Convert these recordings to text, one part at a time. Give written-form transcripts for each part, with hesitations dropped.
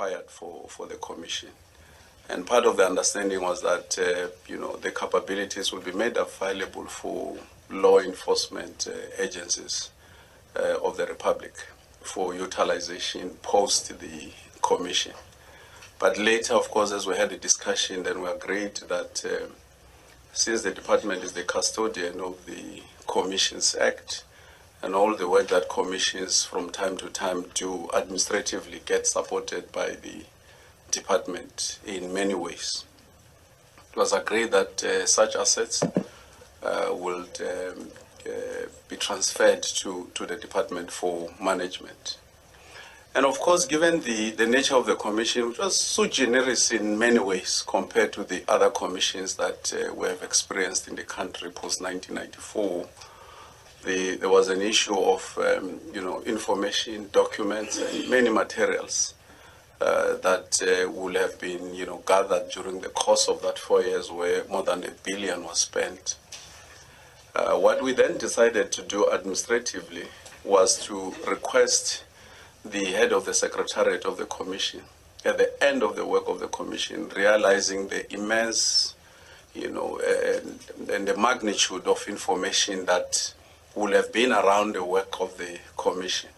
required for the Commission. And part of the understanding was that, the capabilities will be made available for law enforcement agencies of the Republic for utilization post the Commission. But later, of course, as we had a discussion, then we agreed that since the department is the custodian of the Commissions Act, and all the work that commissions from time to time do administratively get supported by the department in many ways. It was agreed that such assets will be transferred to the department for management. And of course, given the nature of the commission, which was so generous in many ways compared to the other commissions that we have experienced in the country post-1994, there was an issue of information, documents, and many materials that would have been gathered during the course of that 4 years, where more than $1 billion was spent. What we then decided to do administratively was to request the head of the Secretariat of the Commission, at the end of the work of the Commission, realizing the immense, and the magnitude of information that will have been around the work of the Commission.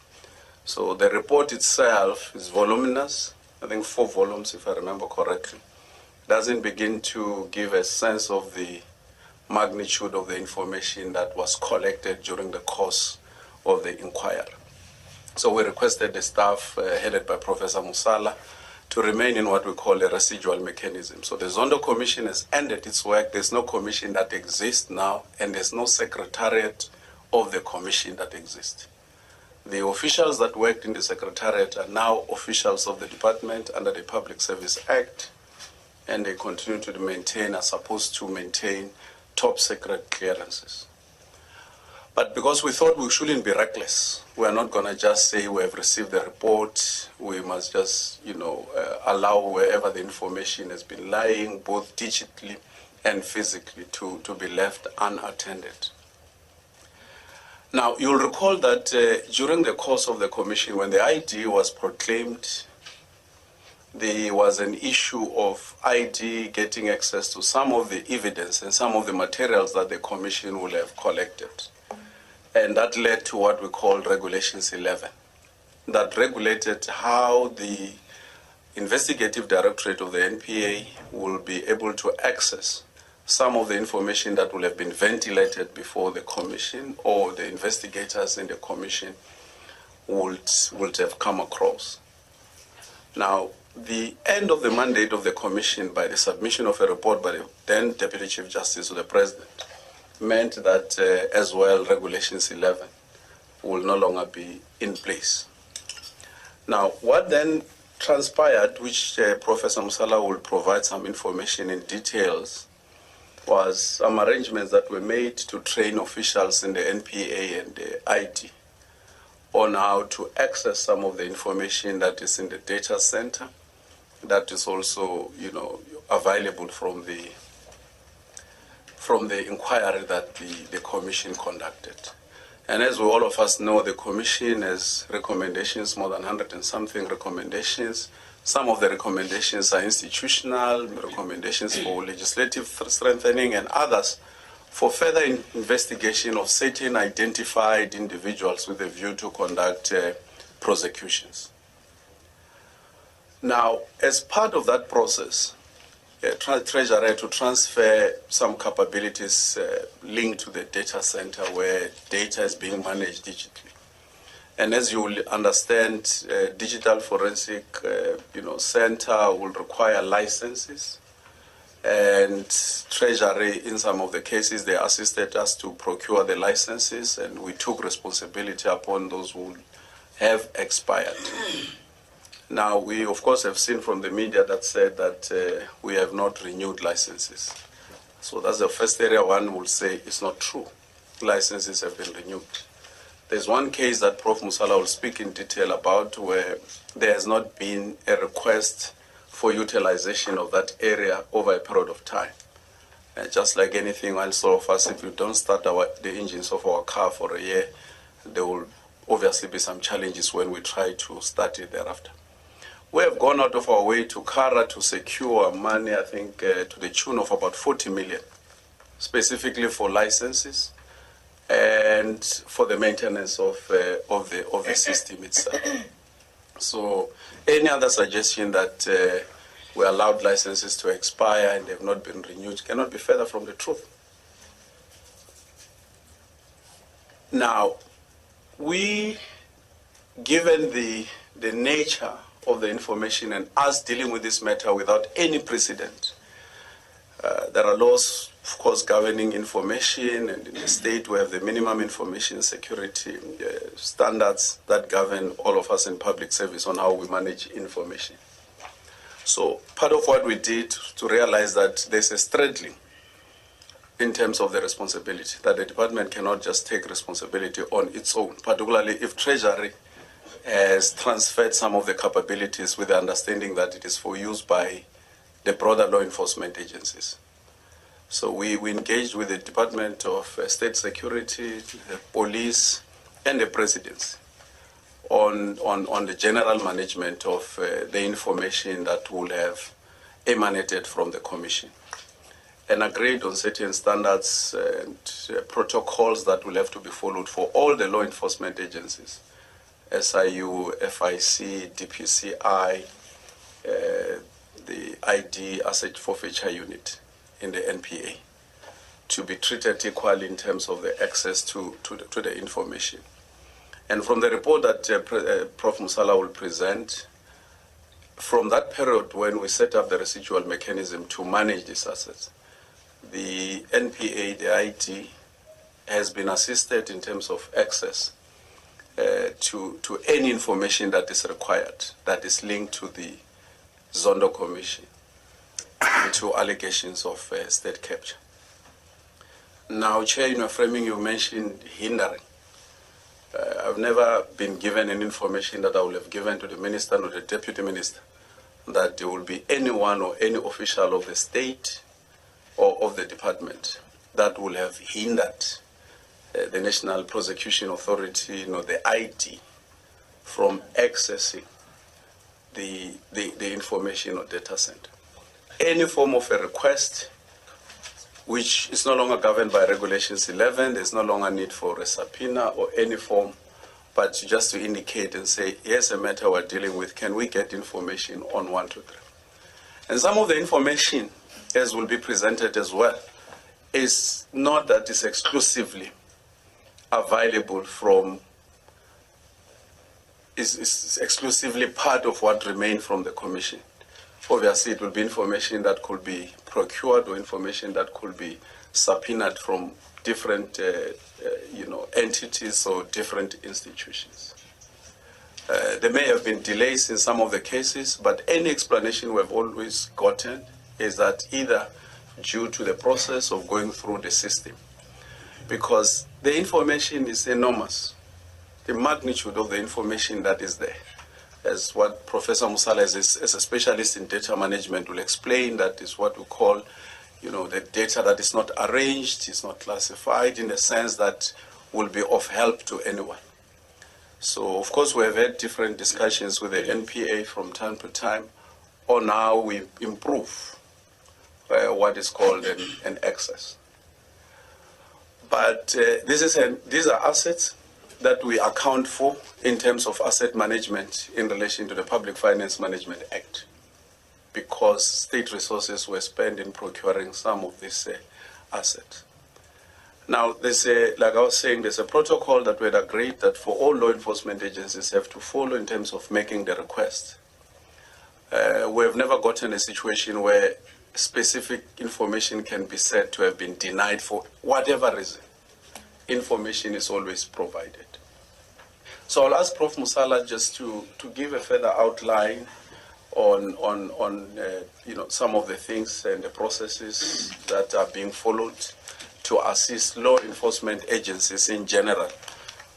So the report itself is voluminous, I think 4 volumes if I remember correctly. Doesn't begin to give a sense of the magnitude of the information that was collected during the course of the inquiry. So we requested the staff headed by Professor Musala to remain in what we call a residual mechanism. So the Zondo Commission has ended its work. There's no commission that exists now, and there's no secretariat of the commission that exists. The officials that worked in the secretariat are now officials of the department under the Public Service Act, and they continue to maintain, are supposed to maintain, top secret clearances. But because we thought we shouldn't be reckless, we are not going to just say we have received the report. We must just, allow wherever the information has been lying, both digitally and physically, to be left unattended. Now, you'll recall that during the course of the commission, when the ID was proclaimed, there was an issue of ID getting access to some of the evidence and some of the materials that the commission will have collected. And that led to what we call Regulations 11, that regulated how the investigative directorate of the NPA will be able to access some of the information that will have been ventilated before the commission, or the investigators in the commission would have come across. Now, the end of the mandate of the commission by the submission of a report by the then Deputy Chief Justice to the President meant that as well Regulations 11 will no longer be in place. Now, what then transpired, which Professor Musala will provide some information in details, was some arrangements that were made to train officials in the NPA and the ID on how to access some of the information that is in the data center, that is also, available from the inquiry that the commission conducted. And as all of us know, the commission has recommendations, more than 100 and something recommendations. Some of the recommendations are institutional, recommendations for legislative strengthening, and others for further investigation of certain identified individuals with a view to conduct prosecutions. Now, as part of that process, Treasury had to transfer some capabilities linked to the data center where data is being managed digitally. And as you will understand, digital forensic center will require licenses. And Treasury, in some of the cases, they assisted us to procure the licenses, and we took responsibility upon those who have expired. Now, we, of course, have seen from the media that said that we have not renewed licenses. So that's the first area one will say is not true. Licenses have been renewed. There's one case that Prof. Musala will speak in detail about where there has not been a request for utilization of that area over a period of time. Just like anything else of us, if you don't start the engines of our car for a year, there will obviously be some challenges when we try to start it thereafter. We have gone out of our way to Kara to secure money, I think, to the tune of about 40 million, specifically for licenses and for the maintenance of the system itself. So any other suggestion that we allowed licenses to expire and they've not been renewed cannot be further from the truth. Now, given the nature of the information and us dealing with this matter without any precedent, there are laws, of course, governing information, and in the state we have the minimum information security standards that govern all of us in public service on how we manage information. So part of what we did to realize that there's a straddling in terms of the responsibility, that the department cannot just take responsibility on its own, particularly if Treasury has transferred some of the capabilities with the understanding that it is for use by the broader law enforcement agencies. So we engaged with the Department of State Security, the police, and the presidency on the general management of the information that will have emanated from the Commission, and agreed on certain standards and protocols that will have to be followed for all the law enforcement agencies, SIU, FIC, DPCI, the ID Asset Forfeiture Unit in the NPA, to be treated equally in terms of the access to the information. And from the report that Prof. Musala will present, from that period when we set up the residual mechanism to manage these assets, the NPA, the ID, has been assisted in terms of access to any information that is required, that is linked to the Zondo Commission, to allegations of state capture. Now, Chair, in your framing, you mentioned hindering. I've never been given any information that I will have given to the minister or the deputy minister that there will be anyone or any official of the state or of the department that will have hindered the National Prosecution Authority, the ID, from accessing the information or data center. Any form of a request which is no longer governed by Regulations 11, there's no longer need for a subpoena or any form, but just to indicate and say, here's a matter we're dealing with, can we get information on 1, 2, 3? And some of the information, as will be presented as well, is not that it's exclusively available from, is exclusively part of what remained from the Commission. Obviously, it will be information that could be procured or information that could be subpoenaed from different entities or different institutions. There may have been delays in some of the cases, but any explanation we've always gotten is that either due to the process of going through the system, because the information is enormous, the magnitude of the information that is there, as what Professor Musala, as a specialist in data management, will explain, that is what we call, the data that is not arranged, is not classified in the sense that will be of help to anyone. So, of course, we have had different discussions with the NPA from time to time on how we improve what is called an access. But these are assets that we account for in terms of asset management in relation to the Public Finance Management Act, because state resources were spent in procuring some of these assets. Now, like I was saying, there's a protocol that we had agreed that for all law enforcement agencies have to follow in terms of making the request. We have never gotten a situation where specific information can be said to have been denied for whatever reason. Information is always provided. So I'll ask Prof. Musala just to give a further outline on some of the things and the processes that are being followed to assist law enforcement agencies in general,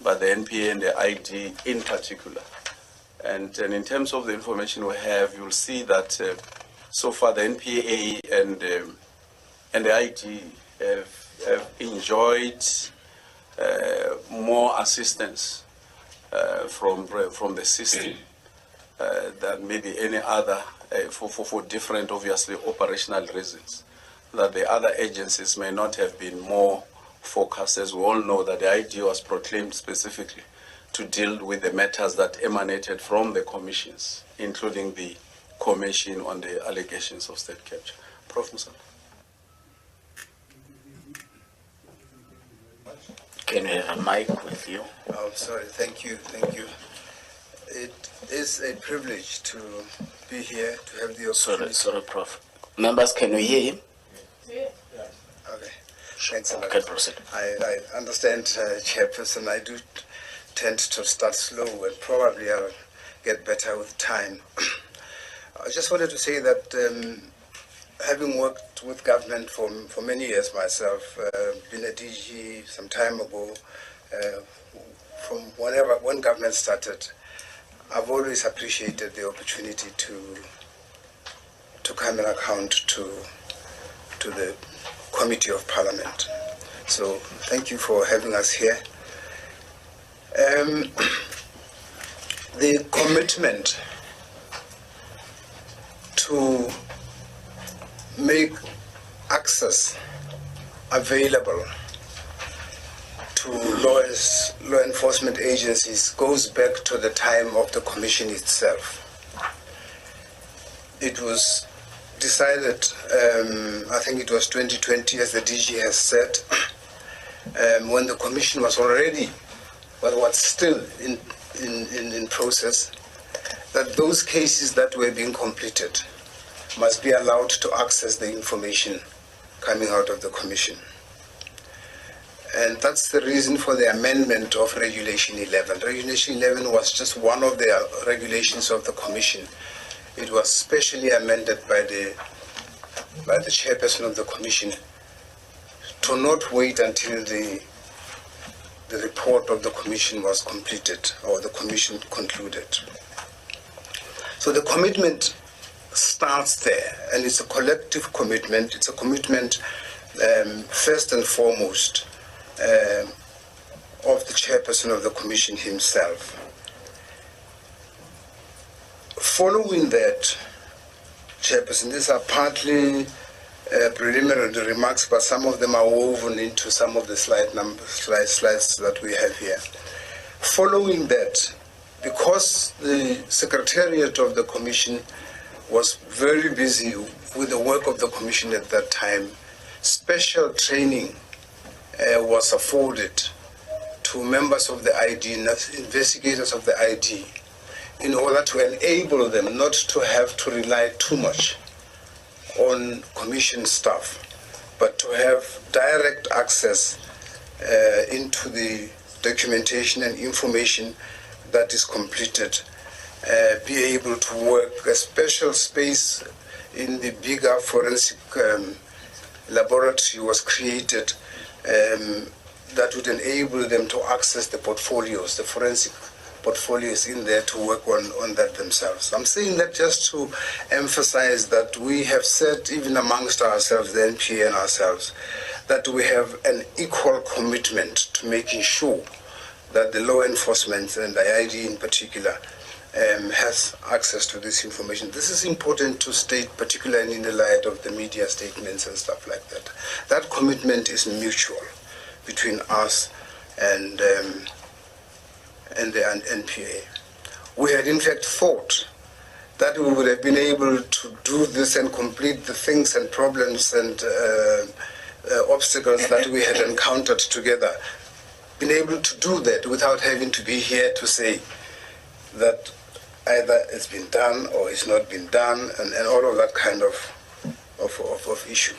but the NPA and the ID in particular. And in terms of the information we have, you'll see that so far the NPA and the ID have enjoyed more assistance from the system than maybe any other, for different, obviously, operational reasons, that the other agencies may not have been more focused. As we all know, that the ID was proclaimed specifically to deal with the matters that emanated from the commissions, including the commission on the allegations of state capture. Prof. Musa. Can we have a mic with you? Oh, sorry. Thank you. It is a privilege to be here, to have the opportunity. Sorry, Prof. Members, can we hear him? Okay. Thanks a lot. Okay, proceed. I understand, Chairperson. I do tend to start slow, and probably I'll get better with time. I just wanted to say that having worked with government for many years myself, been a DG some time ago, from when government started, I've always appreciated the opportunity to come and account to the Committee of Parliament. So thank you for having us here. The commitment to make access available to law enforcement agencies goes back to the time of the Commission itself. It was decided, I think it was 2020, as the DG has said, when the Commission was already, but was still in process, that those cases that were being completed must be allowed to access the information coming out of the Commission. And that's the reason for the amendment of Regulation 11. Regulation 11 was just one of the regulations of the Commission. It was specially amended by the chairperson of the Commission to not wait until the report of the Commission was completed or the Commission concluded. So the commitment starts there, and it's a collective commitment. It's a commitment, first and foremost, of the chairperson of the Commission himself. Following that, Chairperson, these are partly preliminary remarks, but some of them are woven into some of the slides that we have here. Following that, because the Secretariat of the Commission was very busy with the work of the Commission at that time, special training was afforded to members of the ID, investigators of the ID, in order to enable them not to have to rely too much on Commission staff, but to have direct access into the documentation and information that is completed, be able to work. A special space in the bigger forensic laboratory was created that would enable them to access the portfolios, the forensic portfolios in there, to work on that themselves. I'm saying that just to emphasize that we have said, even amongst ourselves, the NPA and ourselves, that we have an equal commitment to making sure that the law enforcement, and the ID in particular, has access to this information. This is important to state, particularly in the light of the media statements and stuff like that. That commitment is mutual between us and the NPA. We had in fact thought that we would have been able to do this and complete the things and problems and obstacles that we had encountered together, been able to do that without having to be here to say that either it's been done or it's not been done, and all of that kind of issue.